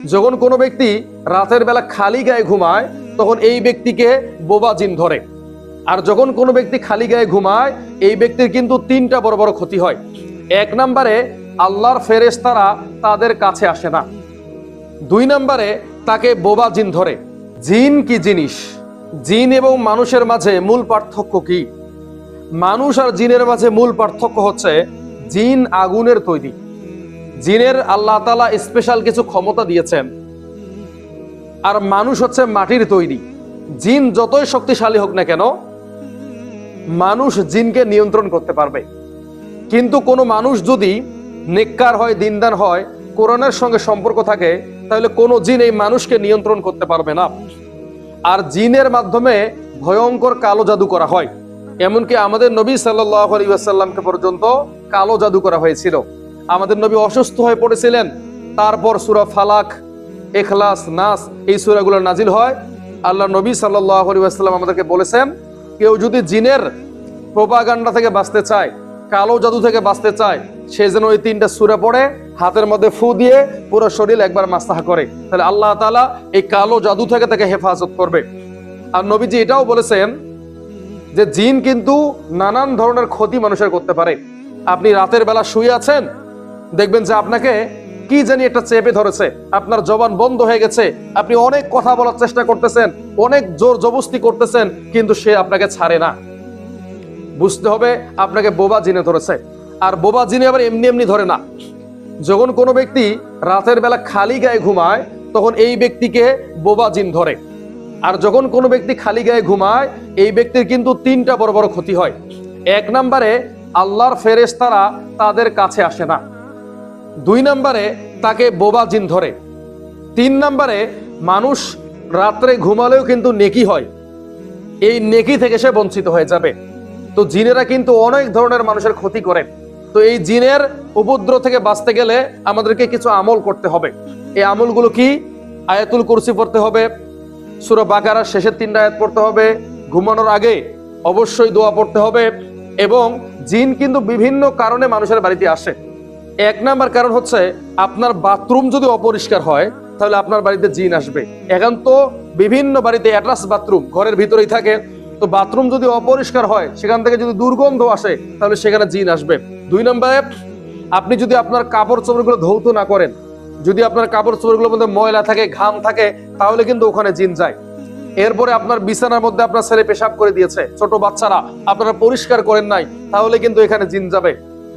যখন কোনো ব্যক্তি রাতের বেলা খালি গায়ে ঘুমায় তখন এই ব্যক্তিকে বোবা জিন ধরে। আর যখন কোনো ব্যক্তি খালি গায়ে ঘুমায় এই ব্যক্তির কিন্তু তিনটা বড় বড় ক্ষতি হয়। এক নম্বরে আল্লাহর ফেরেশতারা তাদের কাছে আসে না। দুই নম্বরে তাকে বোবা জিন ধরে। জিন কি জিনিস? জিন এবং মানুষের মাঝে মূল পার্থক্য কি? মানুষ আর জিনের মাঝে মূল পার্থক্য হচ্ছে জিন আগুনের তৈরি। জিনের আল্লাহ তাআলা স্পেশাল কিছু ক্ষমতা দিয়েছেন, আর মানুষ হচ্ছে মাটির তৈরি। জিন যতই শক্তিশালী হোক না কেন, মানুষ জিনকে নিয়ন্ত্রণ করতে পারবে। কিন্তু কোনো মানুষ যদি নেককার হয়, দিনদার হয়, কোরআনের সঙ্গে সম্পর্ক থাকে, তাহলে কোনো জিন এই মানুষকে নিয়ন্ত্রণ করতে পারবে না। আর জিনের মাধ্যমে ভয়ঙ্কর কালো জাদু করা হয়। এমনকি আমাদের নবী সাল্লাল্লাহু আলাইহি ওয়াসাল্লামকে পর্যন্ত কালো জাদু করা হয়েছিল। আমাদের নবী অসুস্থ হয়ে পড়েছিলেন, তারপর সূরা ফালাক, ইখলাস, নাস এই সূরাগুলো নাজিল হয়। আল্লাহ নবী সাল্লাল্লাহু আলাইহি ওয়াসাল্লাম আমাদেরকে বলেছেন, কেউ যদি জিনের প্রোপাগান্ডা থেকে বাঁচতে চায়, কালো জাদু থেকে বাঁচতে চায়, সে যেন ওই তিনটা সূরা পড়ে হাতের মধ্যে ফু দিয়ে পুরো শরীর একবার মাসহাহ করে, তাহলে আল্লাহ তাআলা এই কালো জাদু থেকে তাকে হেফাজত করবে। আর নবীজি এটাও বলেছেন যে জিন কিন্তু নানান ধরনের ক্ষতি মানুষের করতে পারে। আপনি রাতের বেলা শুয়ে আছেন, দেখবেন যে আপনাকে কি জানি একটা চেপে ধরেছে, আপনার জবান বন্ধ হয়ে গেছে, আপনি অনেক কথা বলার চেষ্টা করতেছেন, অনেক জোর জবরদস্তি করতেছেন, কিন্তু সে আপনাকে ছাড়ে না। বুঝতে হবে আপনাকে বোবা জিনে ধরেছে। আর বোবা জিনে আবার এমনি এমনি ধরে না। যখন কোনো ব্যক্তি রাতের বেলা খালি গায়ে ঘুমায় তখন এই ব্যক্তিকে বোবা জিন ধরে। আর যখন কোনো ব্যক্তি খালি গায়ে ঘুমায় এই ব্যক্তির কিন্তু তিনটা বড় বড় ক্ষতি হয়। এক নম্বরে আল্লাহর ফেরেশতারা তাদের কাছে আসে না। দুই নম্বরে তাকে বোবা জিন ধরে। তিন নম্বরে মানুষ রাত্রে ঘুমালেও কিন্তু নেকি হয়, এই নেকি থেকে সে বঞ্চিত হয়ে যাবে। তো জিনেরা কিন্তু অনেক ধরনের মানুষের ক্ষতি করে। তো এই জিনের উপদ্রব থেকে বাঁচতে গেলে আমাদেরকে কিছু আমল করতে হবে। এই আমলগুলো কি? আয়াতুল কুরসি পড়তে হবে, সূরা বাকারার শেষের 3টা আয়াত পড়তে হবে, ঘুমানোর আগে অবশ্যই দোয়া পড়তে হবে। এবং জিন কিন্তু বিভিন্ন কারণে মানুষের বাড়িতে আসে। এক নাম্বার কারণ হচ্ছে আপনার বাথরুম যদি অপরিষ্কার হয় তাহলে আপনার বাড়িতে জিন আসবে। এখন তো বিভিন্ন বাড়িতে অ্যাটাচ বাথরুম ঘরের ভিতরেই থাকে, তো বাথরুম যদি অপরিষ্কার হয়, সেখান থেকে যদি দুর্গন্ধ আসে, তাহলে সেখানে জিন আসবে। দুই নম্বরে আপনি যদি আপনার কাপড় চোপড়গুলো ধৌত না করেন, যদি আপনার কাপড় চোপড়গুলোর মধ্যে ময়লা থাকে, ঘাম থাকে, তাহলে কিন্তু ওখানে জিন যায়। এরপরে আপনার বিছানার মধ্যে আপনার ছেলে পেশাব করে দিয়েছে, ছোট বাচ্চারা, আপনারা পরিষ্কার করেন নাই, তাহলে কিন্তু এখানে জিন যাবে।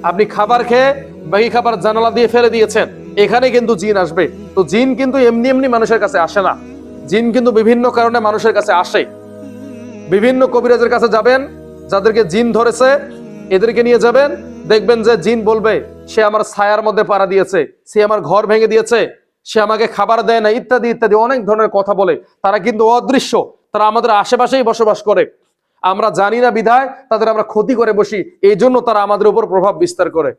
আপনি খাবার খেয়ে বাকি খাবার জানালা দিয়ে ফেলে দিয়েছেন, এখানে কিন্তু জিন আসবে। তো জিন কিন্তু এমনি এমনি মানুষের কাছে আসে না। জিন কিন্তু বিভিন্ন কারণে মানুষের কাছে আসে। বিভিন্ন কবিরাজের কাছে যাবেন, যাদেরকে জিন ধরেছে এদেরকে নিয়ে যাবেন, দেখবেন যে জিন বলবে সে আমার ছায়ার মধ্যে পাড়া দিয়েছে, সে আমার ঘর ভেঙে দিয়েছে, সে আমাকে খাবার দেয় না, ইত্যাদি ইত্যাদি অনেক ধরনের কথা বলে। তারা কিন্তু অদৃশ্য, তারা আমাদের আশেপাশেই বসবাস করে, আমরা জানি না বিধায় তাদের আমরা ক্ষতি করে বসি, এই জন্য তারা আমাদের উপর প্রভাব বিস্তার করে।